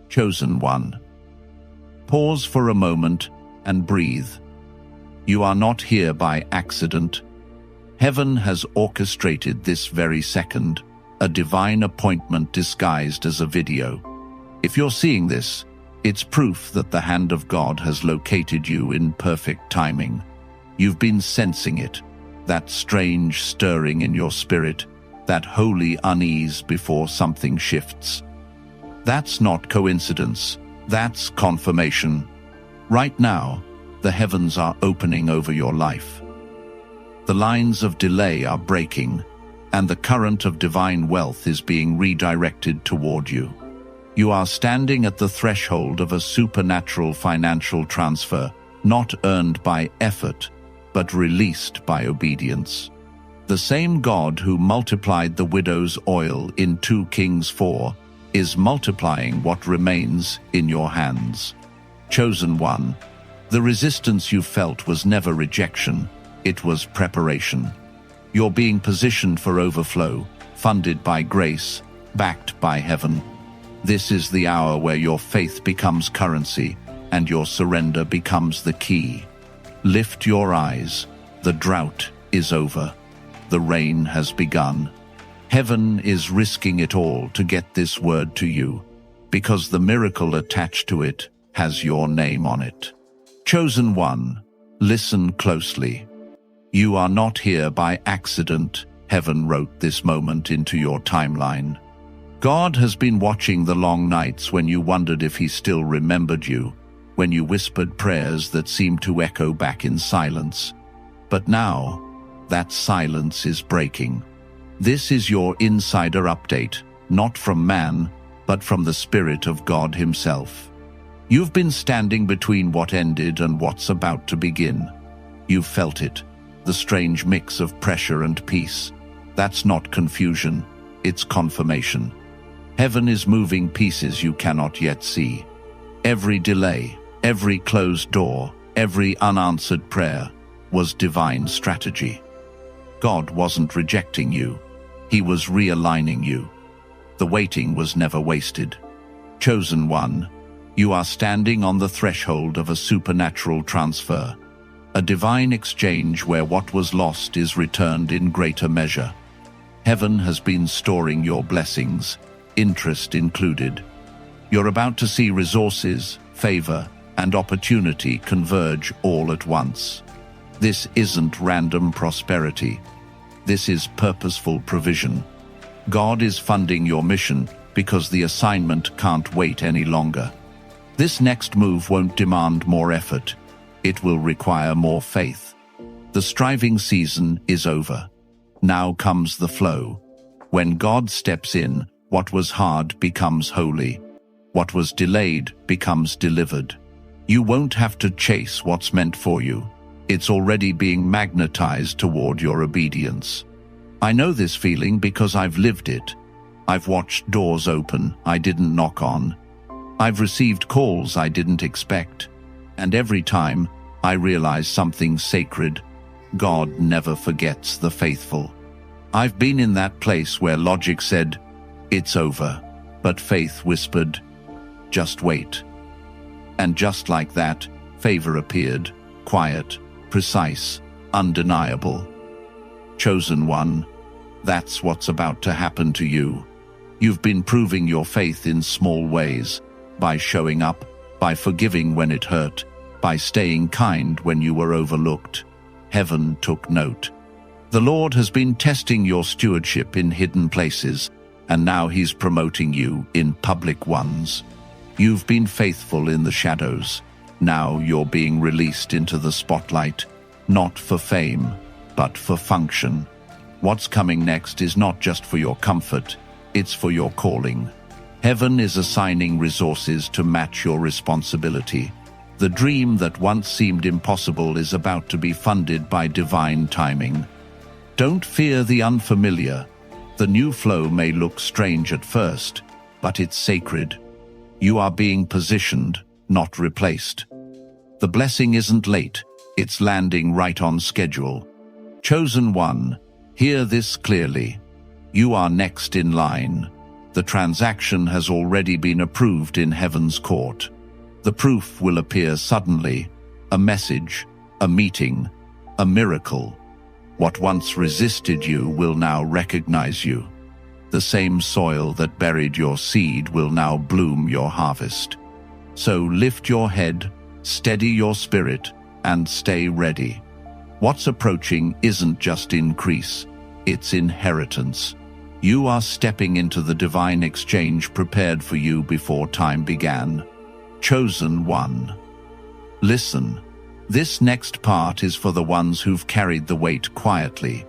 Chosen one. Pause for a moment and breathe. You are not here by accident. Heaven has orchestrated this very second, a divine appointment disguised as a video. If you're seeing this, it's proof that the hand of God has located you in perfect timing. You've been sensing it, that strange stirring in your spirit, that holy unease before something shifts. That's not coincidence, that's confirmation. Right now, the heavens are opening over your life. The lines of delay are breaking, and the current of divine wealth is being redirected toward you. You are standing at the threshold of a supernatural financial transfer, not earned by effort, but released by obedience. The same God who multiplied the widow's oil in 2 Kings 4 is multiplying what remains in your hands. Chosen one, the resistance you felt was never rejection, it was preparation. You're being positioned for overflow, funded by grace, backed by heaven. This is the hour where your faith becomes currency and your surrender becomes the key. Lift your eyes. The drought is over. The rain has begun. Heaven is risking it all to get this word to you, because the miracle attached to it has your name on it. Chosen one, listen closely. You are not here by accident. Heaven wrote this moment into your timeline. God has been watching the long nights when you wondered if he still remembered you, when you whispered prayers that seemed to echo back in silence. But now, that silence is breaking. This is your insider update, not from man, but from the Spirit of God himself. You've been standing between what ended and what's about to begin. You've felt it, the strange mix of pressure and peace. That's not confusion, it's confirmation. Heaven is moving pieces you cannot yet see. Every delay, every closed door, every unanswered prayer was divine strategy. God wasn't rejecting you. He was realigning you. The waiting was never wasted. Chosen one, you are standing on the threshold of a supernatural transfer, a divine exchange where what was lost is returned in greater measure. Heaven has been storing your blessings, interest included. You're about to see resources, favor, and opportunity converge all at once. This isn't random prosperity. This is purposeful provision. God is funding your mission because the assignment can't wait any longer. This next move won't demand more effort. It will require more faith. The striving season is over. Now comes the flow. When God steps in, what was hard becomes holy. What was delayed becomes delivered. You won't have to chase what's meant for you. It's already being magnetized toward your obedience. I know this feeling because I've lived it. I've watched doors open I didn't knock on. I've received calls I didn't expect. And every time, I realize something sacred. God never forgets the faithful. I've been in that place where logic said, "It's over," but faith whispered, "Just wait." And just like that, favor appeared, quiet, precise, undeniable. Chosen one, that's what's about to happen to you. You've been proving your faith in small ways, by showing up, by forgiving when it hurt, by staying kind when you were overlooked. Heaven took note. The Lord has been testing your stewardship in hidden places, and now he's promoting you in public ones. You've been faithful in the shadows. Now you're being released into the spotlight, not for fame, but for function. What's coming next is not just for your comfort, it's for your calling. Heaven is assigning resources to match your responsibility. The dream that once seemed impossible is about to be funded by divine timing. Don't fear the unfamiliar. The new flow may look strange at first, but it's sacred. You are being positioned, not replaced. The blessing isn't late, it's landing right on schedule. Chosen one, hear this clearly. You are next in line. The transaction has already been approved in heaven's court. The proof will appear suddenly, a message, a meeting, a miracle. What once resisted you will now recognize you. The same soil that buried your seed will now bloom your harvest. So lift your head, steady your spirit, and stay ready. What's approaching isn't just increase, it's inheritance. You are stepping into the divine exchange prepared for you before time began. Chosen one. Listen, this next part is for the ones who've carried the weight quietly,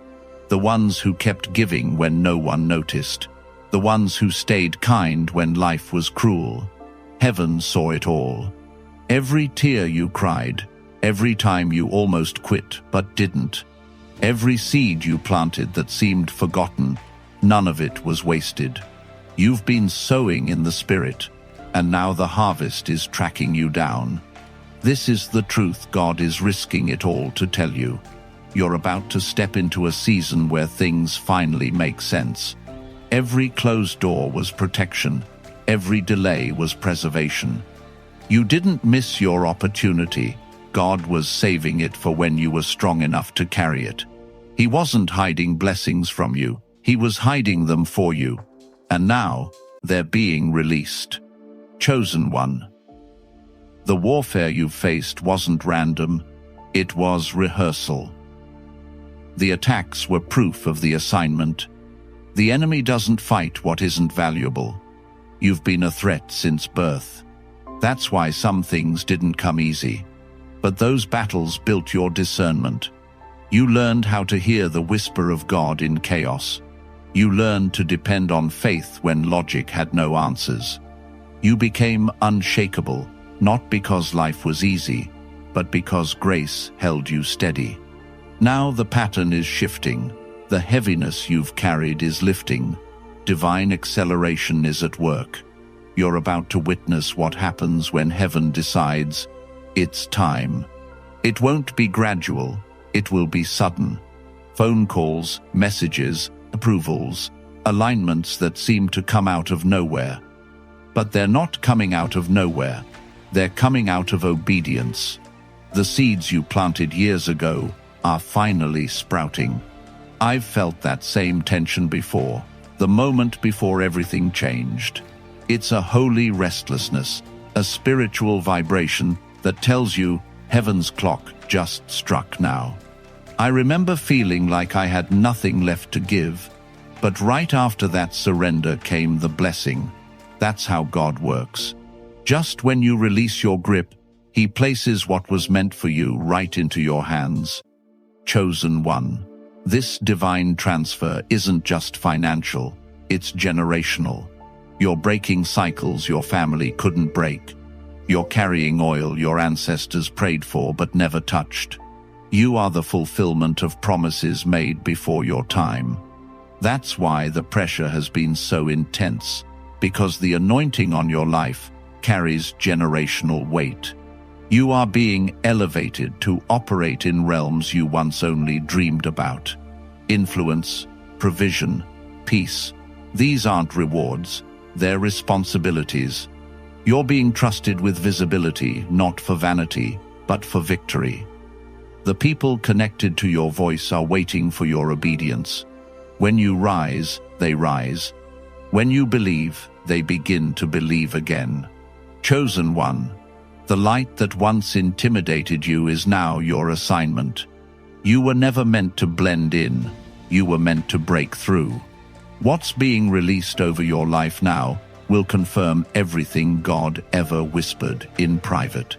the ones who kept giving when no one noticed, the ones who stayed kind when life was cruel. Heaven saw it all. Every tear you cried, every time you almost quit but didn't, every seed you planted that seemed forgotten, none of it was wasted. You've been sowing in the Spirit, and now the harvest is tracking you down. This is the truth God is risking it all to tell you. You're about to step into a season where things finally make sense. Every closed door was protection. Every delay was preservation. You didn't miss your opportunity. God was saving it for when you were strong enough to carry it. He wasn't hiding blessings from you. He was hiding them for you. And now, they're being released. Chosen one. The warfare you faced wasn't random. It was rehearsal. The attacks were proof of the assignment. The enemy doesn't fight what isn't valuable. You've been a threat since birth. That's why some things didn't come easy. But those battles built your discernment. You learned how to hear the whisper of God in chaos. You learned to depend on faith when logic had no answers. You became unshakable, not because life was easy, but because grace held you steady. Now the pattern is shifting. The heaviness you've carried is lifting. Divine acceleration is at work. You're about to witness what happens when heaven decides it's time. It won't be gradual, it will be sudden. Phone calls, messages, approvals, alignments that seem to come out of nowhere. But they're not coming out of nowhere. They're coming out of obedience. The seeds you planted years ago are finally sprouting. I've felt that same tension before, the moment before everything changed. It's a holy restlessness, a spiritual vibration that tells you heaven's clock just struck now. I remember feeling like I had nothing left to give, but right after that surrender came the blessing. That's how God works. Just when you release your grip, He places what was meant for you right into your hands. Chosen one. This divine transfer isn't just financial, it's generational. You're breaking cycles your family couldn't break. You're carrying oil your ancestors prayed for but never touched. You are the fulfillment of promises made before your time. That's why the pressure has been so intense, because the anointing on your life carries generational weight. You are being elevated to operate in realms you once only dreamed about. Influence, provision, peace. These aren't rewards, they're responsibilities. You're being trusted with visibility, not for vanity, but for victory. The people connected to your voice are waiting for your obedience. When you rise, they rise. When you believe, they begin to believe again. Chosen one. The light that once intimidated you is now your assignment. You were never meant to blend in. You were meant to break through. What's being released over your life now will confirm everything God ever whispered in private.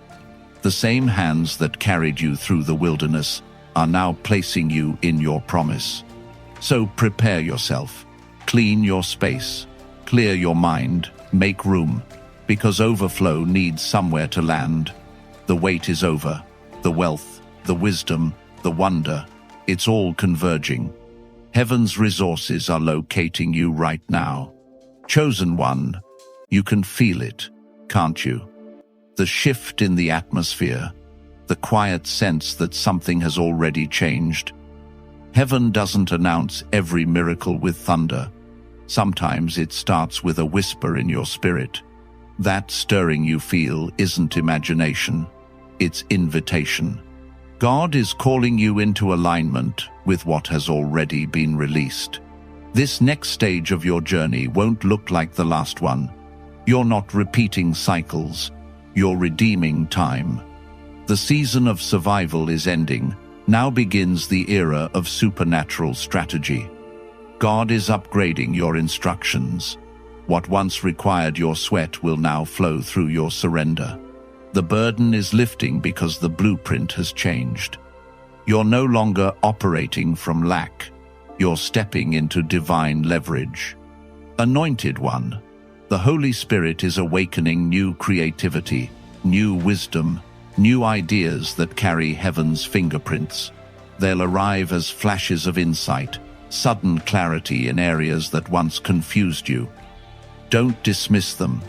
The same hands that carried you through the wilderness are now placing you in your promise. So prepare yourself. Clean your space. Clear your mind. Make room. Because overflow needs somewhere to land. The wait is over. The wealth, the wisdom, the wonder, it's all converging. Heaven's resources are locating you right now. Chosen one, you can feel it, can't you? The shift in the atmosphere, the quiet sense that something has already changed. Heaven doesn't announce every miracle with thunder. Sometimes it starts with a whisper in your spirit. That stirring you feel isn't imagination, it's invitation. God is calling you into alignment with what has already been released. This next stage of your journey won't look like the last one. You're not repeating cycles, you're redeeming time. The season of survival is ending. Now begins the era of supernatural strategy. God is upgrading your instructions. What once required your sweat will now flow through your surrender. The burden is lifting because the blueprint has changed. You're no longer operating from lack. You're stepping into divine leverage. Anointed One, the Holy Spirit is awakening new creativity, new wisdom, new ideas that carry heaven's fingerprints. They'll arrive as flashes of insight, sudden clarity in areas that once confused you. Don't dismiss them.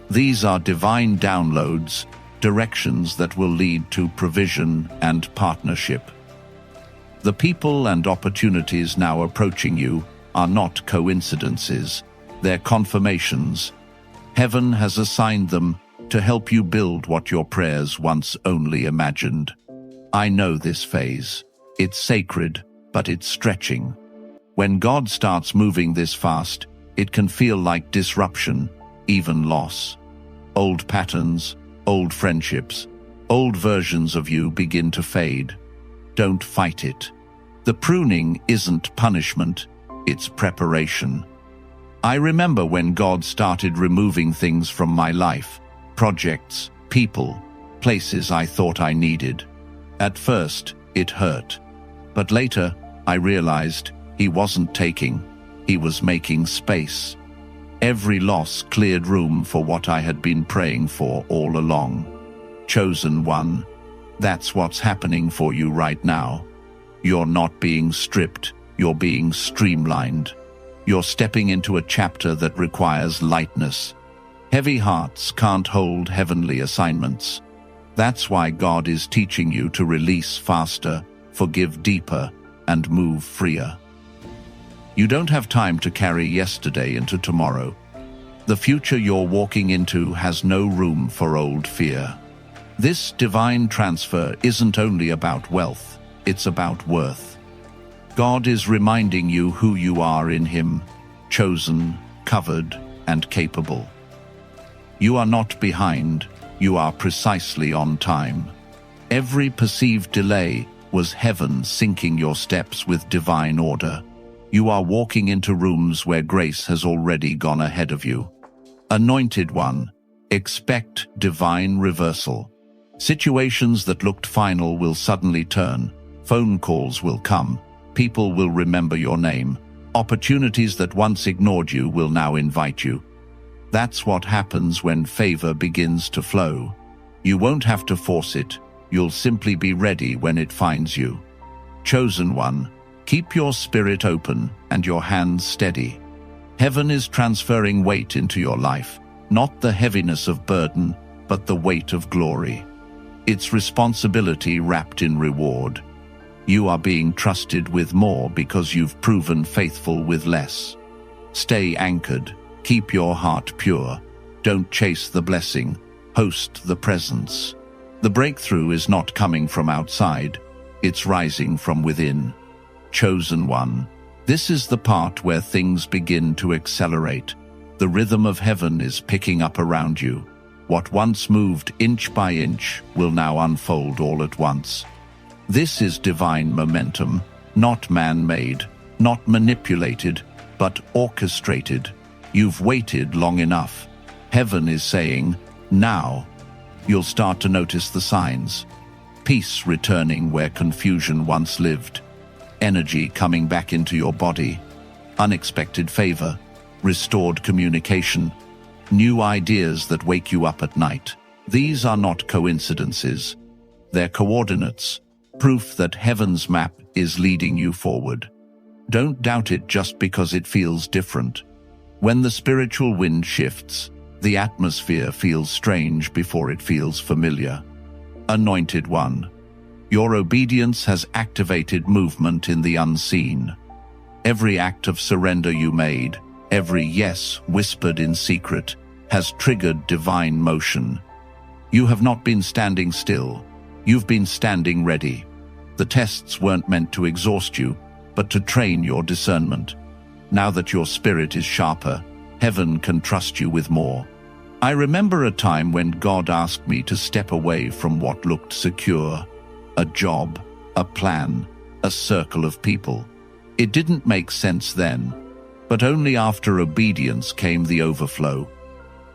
These are divine downloads, directions that will lead to provision and partnership. The people and opportunities now approaching you are not coincidences, they're confirmations. Heaven has assigned them to help you build what your prayers once only imagined. I know this phase. It's sacred, but it's stretching. When God starts moving this fast, it can feel like disruption, even loss. Old patterns, old friendships, old versions of you begin to fade. Don't fight it. The pruning isn't punishment, it's preparation. I remember when God started removing things from my life, projects, people, places I thought I needed. At first, it hurt. But later, I realized He wasn't taking, He was making space. Every loss cleared room for what I had been praying for all along. Chosen One, that's what's happening for you right now. You're not being stripped, you're being streamlined. You're stepping into a chapter that requires lightness. Heavy hearts can't hold heavenly assignments. That's why God is teaching you to release faster, forgive deeper, and move freer. You don't have time to carry yesterday into tomorrow. The future you're walking into has no room for old fear. This divine transfer isn't only about wealth, it's about worth. God is reminding you who you are in Him, chosen, covered, and capable. You are not behind, you are precisely on time. Every perceived delay was heaven syncing your steps with divine order. You are walking into rooms where grace has already gone ahead of you. Anointed One, expect divine reversal. Situations that looked final will suddenly turn. Phone calls will come. People will remember your name. Opportunities that once ignored you will now invite you. That's what happens when favor begins to flow. You won't have to force it. You'll simply be ready when it finds you. Chosen One, keep your spirit open and your hands steady. Heaven is transferring weight into your life, not the heaviness of burden, but the weight of glory. It's responsibility wrapped in reward. You are being trusted with more because you've proven faithful with less. Stay anchored. Keep your heart pure. Don't chase the blessing. Host the presence. The breakthrough is not coming from outside. It's rising from within. Chosen One, this is the part where things begin to accelerate. The rhythm of heaven is picking up around you. What once moved inch by inch will now unfold all at once. This is divine momentum, not man-made, not manipulated, but orchestrated. You've waited long enough. Heaven is saying, now. You'll start to notice the signs. Peace returning where confusion once lived. Energy coming back into your body. Unexpected favor. Restored communication. New ideas that wake you up at night. These are not coincidences. They're coordinates. Proof that heaven's map is leading you forward. Don't doubt it just because it feels different. When the spiritual wind shifts, the atmosphere feels strange before it feels familiar. Anointed One, your obedience has activated movement in the unseen. Every act of surrender you made, Every yes, whispered in secret, has triggered divine motion. You have not been standing still. You've been standing ready. The tests weren't meant to exhaust you, but to train your discernment. Now that your spirit is sharper, heaven can trust you with more. I remember a time when God asked me to step away from what looked secure, a job, a plan, a circle of people. It didn't make sense then, but only after obedience came the overflow.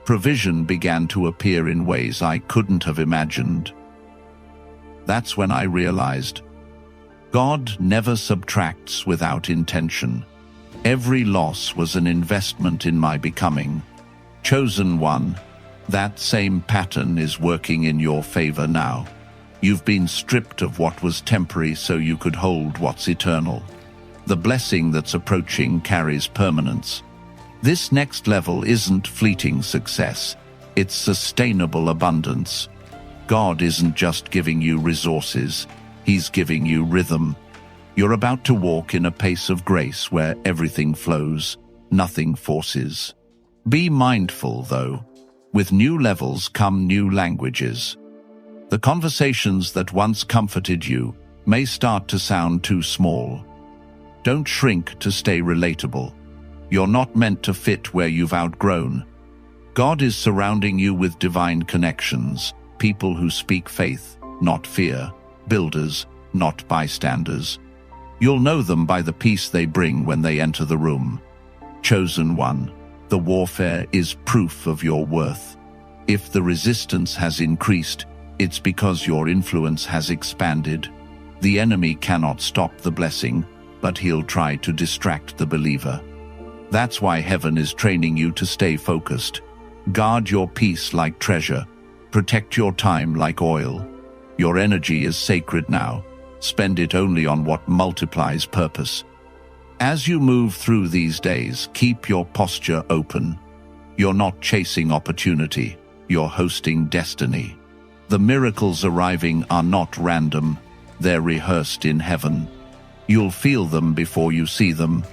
Provision began to appear in ways I couldn't have imagined. That's when I realized God never subtracts without intention. Every loss was an investment in my becoming. Chosen one, that same pattern is working in your favor now. You've been stripped of what was temporary so you could hold what's eternal. The blessing that's approaching carries permanence. This next level isn't fleeting success, it's sustainable abundance. God isn't just giving you resources, He's giving you rhythm. You're about to walk in a pace of grace where everything flows, nothing forces. Be mindful, though. With new levels come new languages. The conversations that once comforted you may start to sound too small. Don't shrink to stay relatable. You're not meant to fit where you've outgrown. God is surrounding you with divine connections, people who speak faith, not fear, builders, not bystanders. You'll know them by the peace they bring when they enter the room. Chosen one, the warfare is proof of your worth. If the resistance has increased, it's because your influence has expanded. The enemy cannot stop the blessing, but he'll try to distract the believer. That's why heaven is training you to stay focused. Guard your peace like treasure. Protect your time like oil. Your energy is sacred now. Spend it only on what multiplies purpose. As you move through these days, keep your posture open. You're not chasing opportunity, you're hosting destiny. The miracles arriving are not random, they're rehearsed in heaven. You'll feel them before you see them.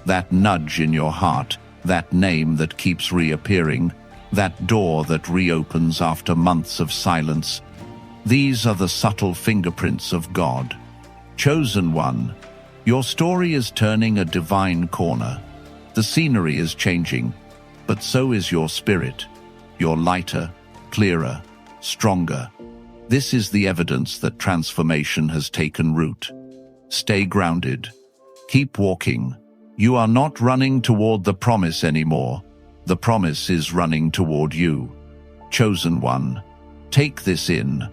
That nudge in your heart, that name that keeps reappearing, that door that reopens after months of silence. These are the subtle fingerprints of God. Chosen one, your story is turning a divine corner. The scenery is changing, but so is your spirit. You're lighter, clearer, stronger. This is the evidence that transformation has taken root. Stay grounded. Keep walking. You are not running toward the promise anymore. The promise is running toward you. Chosen one, take this in.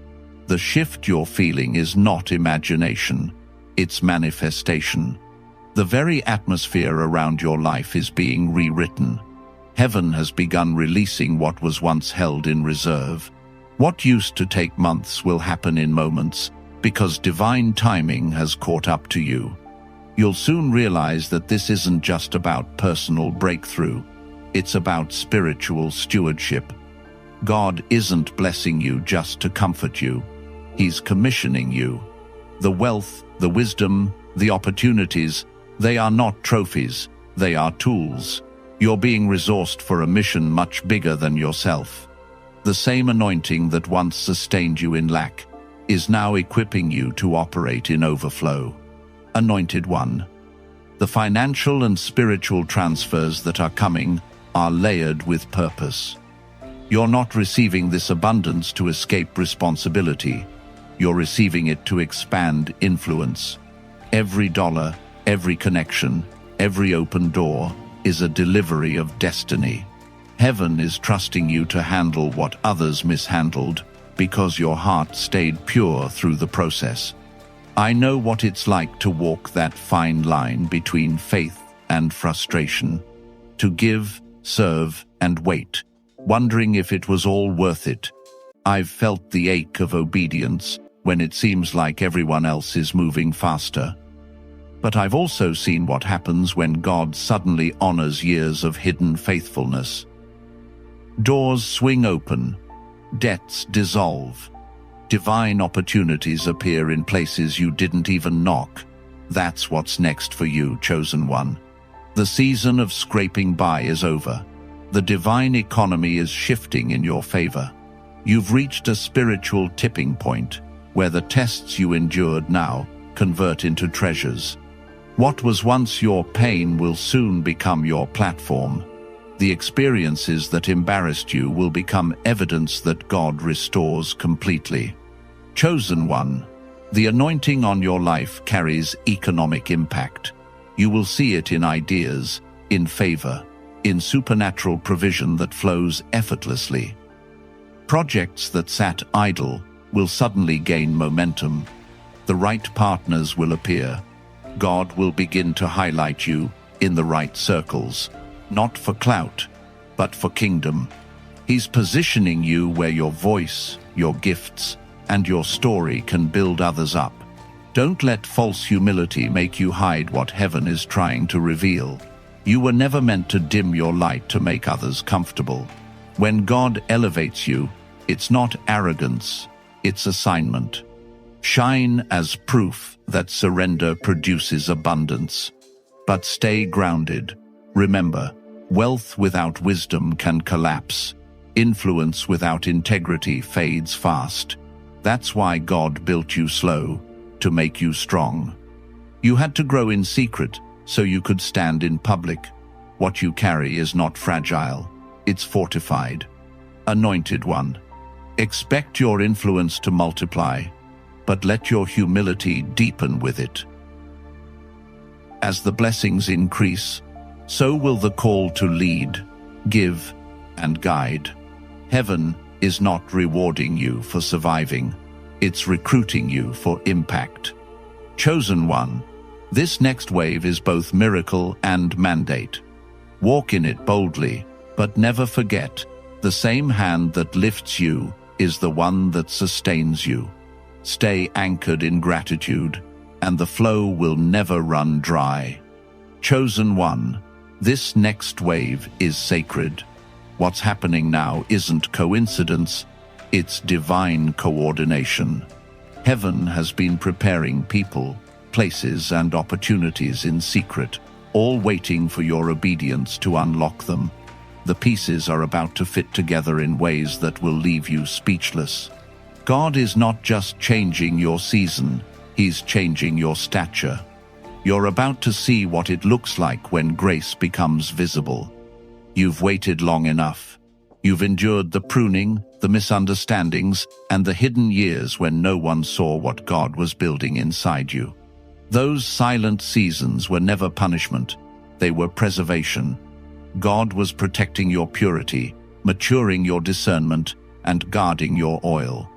The shift you're feeling is not imagination, it's manifestation. The very atmosphere around your life is being rewritten. Heaven has begun releasing what was once held in reserve. What used to take months will happen in moments, because divine timing has caught up to you. You'll soon realize that this isn't just about personal breakthrough. It's about spiritual stewardship. God isn't blessing you just to comfort you. He's commissioning you. The wealth, the wisdom, the opportunities, they are not trophies, they are tools. You're being resourced for a mission much bigger than yourself. The same anointing that once sustained you in lack is now equipping you to operate in overflow. Anointed one, the financial and spiritual transfers that are coming are layered with purpose. You're not receiving this abundance to escape responsibility. You're receiving it to expand influence. Every dollar, every connection, every open door is a delivery of destiny. Heaven is trusting you to handle what others mishandled because your heart stayed pure through the process. I know what it's like to walk that fine line between faith and frustration, to give, serve, and wait, wondering if it was all worth it. I've felt the ache of obedience when it seems like everyone else is moving faster. But I've also seen what happens when God suddenly honors years of hidden faithfulness. Doors swing open, debts dissolve, divine opportunities appear in places you didn't even knock. That's what's next for you, chosen one. The season of scraping by is over. The divine economy is shifting in your favor. You've reached a spiritual tipping point where the tests you endured now convert into treasures. What was once your pain will soon become your platform. The experiences that embarrassed you will become evidence that God restores completely. Chosen one, the anointing on your life carries economic impact. You will see it in ideas, in favor, in supernatural provision that flows effortlessly. Projects that sat idle will suddenly gain momentum. The right partners will appear. God will begin to highlight you in the right circles, not for clout, but for kingdom. He's positioning you where your voice, your gifts, and your story can build others up. Don't let false humility make you hide what heaven is trying to reveal. You were never meant to dim your light to make others comfortable. When God elevates you, it's not arrogance, it's assignment. Shine as proof that surrender produces abundance. But stay grounded. Remember, wealth without wisdom can collapse. Influence without integrity fades fast. That's why God built you slow, to make you strong. You had to grow in secret so you could stand in public. What you carry is not fragile, it's fortified. Anointed one, expect your influence to multiply, but let your humility deepen with it. As the blessings increase, so will the call to lead, give, and guide. Heaven is not rewarding you for surviving. It's recruiting you for impact. Chosen one, this next wave is both miracle and mandate. Walk in it boldly, but never forget, the same hand that lifts you is the one that sustains you. Stay anchored in gratitude, and the flow will never run dry. Chosen one, this next wave is sacred. What's happening now isn't coincidence, it's divine coordination. Heaven has been preparing people, places, and opportunities in secret, all waiting for your obedience to unlock them. The pieces are about to fit together in ways that will leave you speechless. God is not just changing your season, He's changing your stature. You're about to see what it looks like when grace becomes visible. You've waited long enough. You've endured the pruning, the misunderstandings, and the hidden years when no one saw what God was building inside you. Those silent seasons were never punishment, they were preservation. God was protecting your purity, maturing your discernment, and guarding your oil.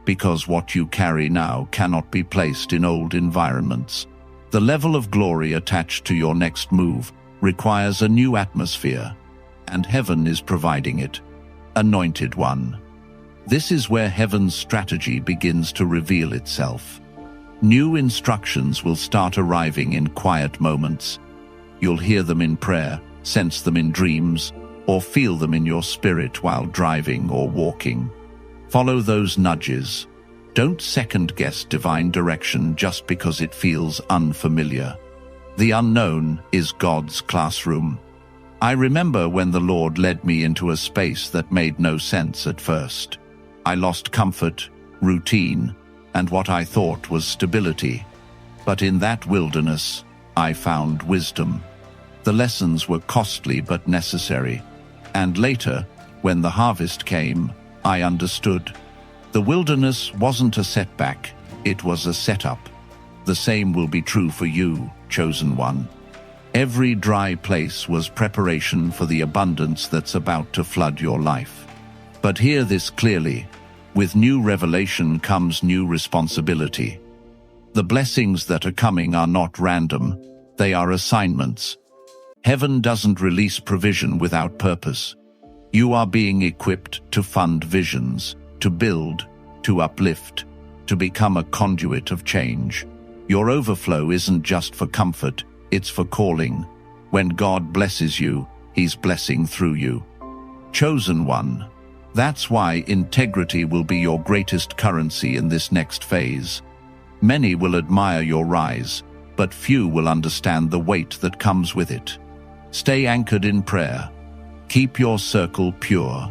Because what you carry now cannot be placed in old environments. The level of glory attached to your next move requires a new atmosphere, and heaven is providing it. Anointed one. This is where heaven's strategy begins to reveal itself. New instructions will start arriving in quiet moments. You'll hear them in prayer, sense them in dreams, or feel them in your spirit while driving or walking. Follow those nudges. Don't second-guess divine direction just because it feels unfamiliar. The unknown is God's classroom. I remember when the Lord led me into a space that made no sense at first. I lost comfort, routine, and what I thought was stability. But in that wilderness, I found wisdom. The lessons were costly but necessary. And later, when the harvest came, I understood. The wilderness wasn't a setback, it was a setup. The same will be true for you, chosen one. Every dry place was preparation for the abundance that's about to flood your life. But hear this clearly. With new revelation comes new responsibility. The blessings that are coming are not random, they are assignments. Heaven doesn't release provision without purpose. You are being equipped to fund visions, to build, to uplift, to become a conduit of change. Your overflow isn't just for comfort, it's for calling. When God blesses you, He's blessing through you. Chosen one. That's why integrity will be your greatest currency in this next phase. Many will admire your rise, but few will understand the weight that comes with it. Stay anchored in prayer. Keep your circle pure.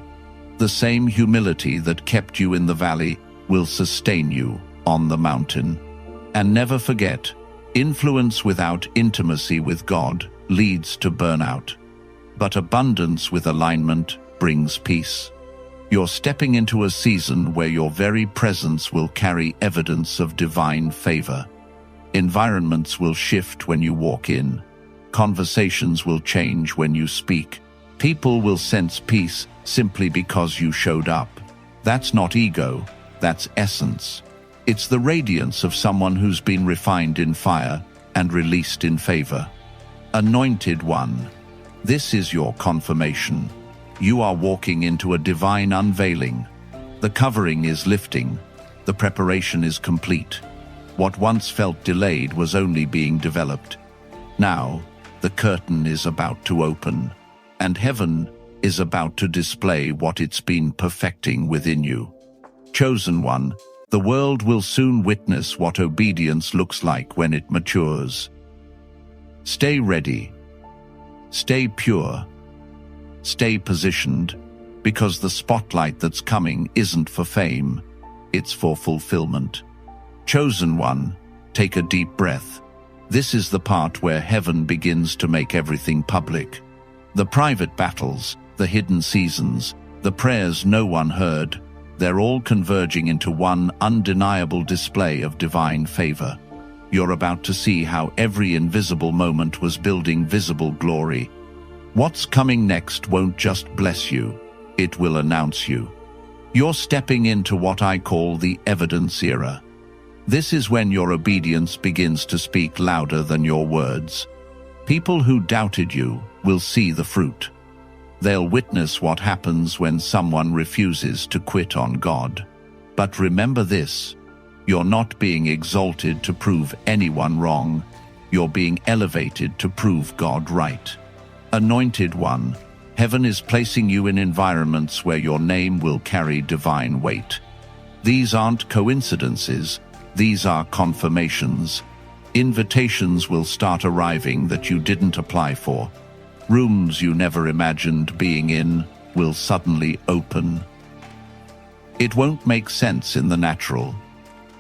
The same humility that kept you in the valley will sustain you on the mountain. And never forget, influence without intimacy with God leads to burnout. But abundance with alignment brings peace. You're stepping into a season where your very presence will carry evidence of divine favor. Environments will shift when you walk in. Conversations will change when you speak. People will sense peace simply because you showed up. That's not ego, that's essence. It's the radiance of someone who's been refined in fire and released in favor. Anointed one, this is your confirmation. You are walking into a divine unveiling. The covering is lifting. The preparation is complete. What once felt delayed was only being developed. Now, the curtain is about to open, and heaven is about to display what it's been perfecting within you. Chosen one, the world will soon witness what obedience looks like when it matures. Stay ready. Stay pure. Stay positioned, because the spotlight that's coming isn't for fame, it's for fulfillment. Chosen one, take a deep breath. This is the part where heaven begins to make everything public. The private battles, the hidden seasons, the prayers no one heard, they're all converging into one undeniable display of divine favor. You're about to see how every invisible moment was building visible glory. What's coming next won't just bless you, it will announce you. You're stepping into what I call the evidence era. This is when your obedience begins to speak louder than your words. People who doubted you will see the fruit. They'll witness what happens when someone refuses to quit on God. But remember this, you're not being exalted to prove anyone wrong. You're being elevated to prove God right. Anointed one, heaven is placing you in environments where your name will carry divine weight. These aren't coincidences, these are confirmations. Invitations will start arriving that you didn't apply for. Rooms you never imagined being in will suddenly open. It won't make sense in the natural,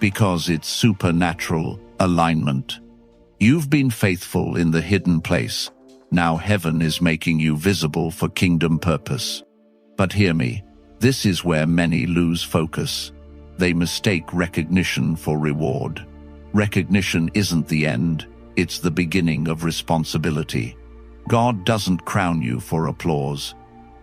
because it's supernatural alignment. You've been faithful in the hidden place. Now heaven is making you visible for kingdom purpose. But hear me, this is where many lose focus. They mistake recognition for reward. Recognition isn't the end, it's the beginning of responsibility. God doesn't crown you for applause.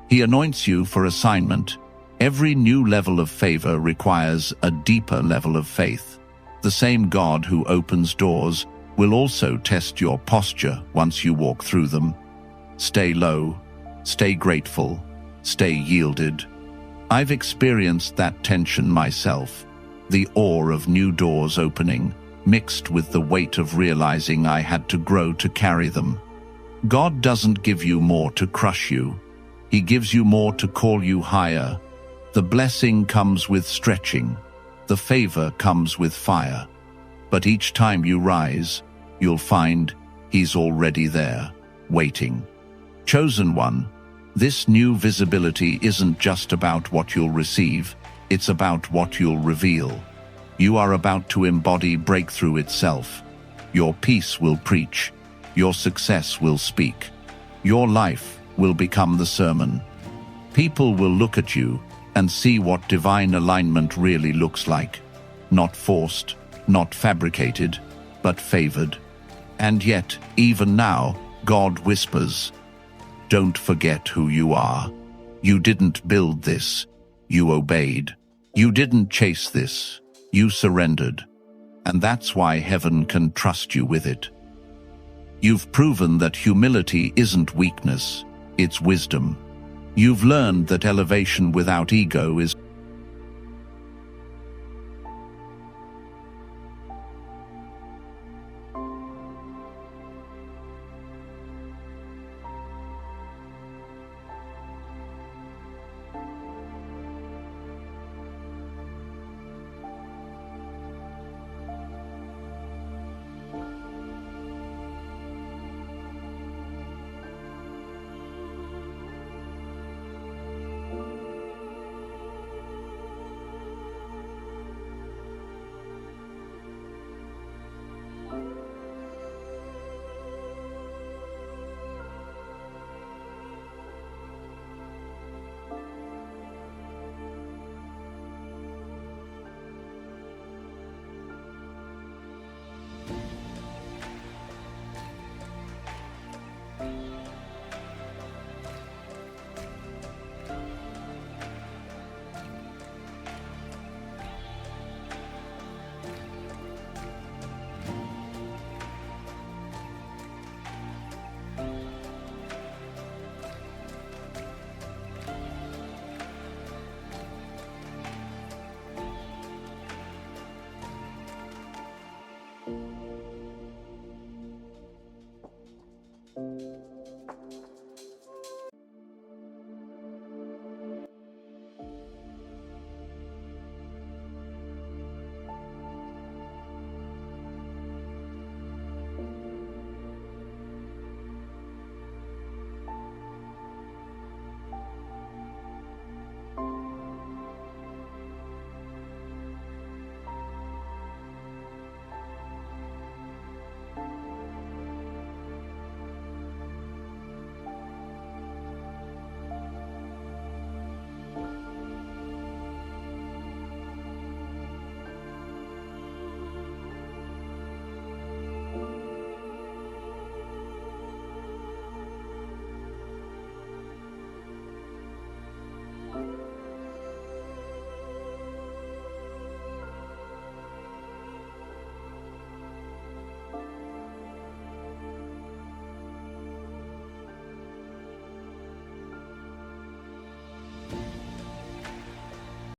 He anoints you for assignment. Every new level of favor requires a deeper level of faith. The same God who opens doors will also test your posture once you walk through them. Stay low, stay grateful, stay yielded. I've experienced that tension myself, the awe of new doors opening, mixed with the weight of realizing I had to grow to carry them. God doesn't give you more to crush you. He gives you more to call you higher. The blessing comes with stretching. The favor comes with fire. But each time you rise, you'll find He's already there, waiting. Chosen one, this new visibility isn't just about what you'll receive, it's about what you'll reveal. You are about to embody breakthrough itself. Your peace will preach. Your success will speak. Your life will become the sermon. People will look at you and see what divine alignment really looks like. Not forced, not fabricated, but favored. And yet, even now, God whispers, "Don't forget who you are. You didn't build this. You obeyed. You didn't chase this. You surrendered. And that's why heaven can trust you with it." You've proven that humility isn't weakness, it's wisdom. You've learned that elevation without ego is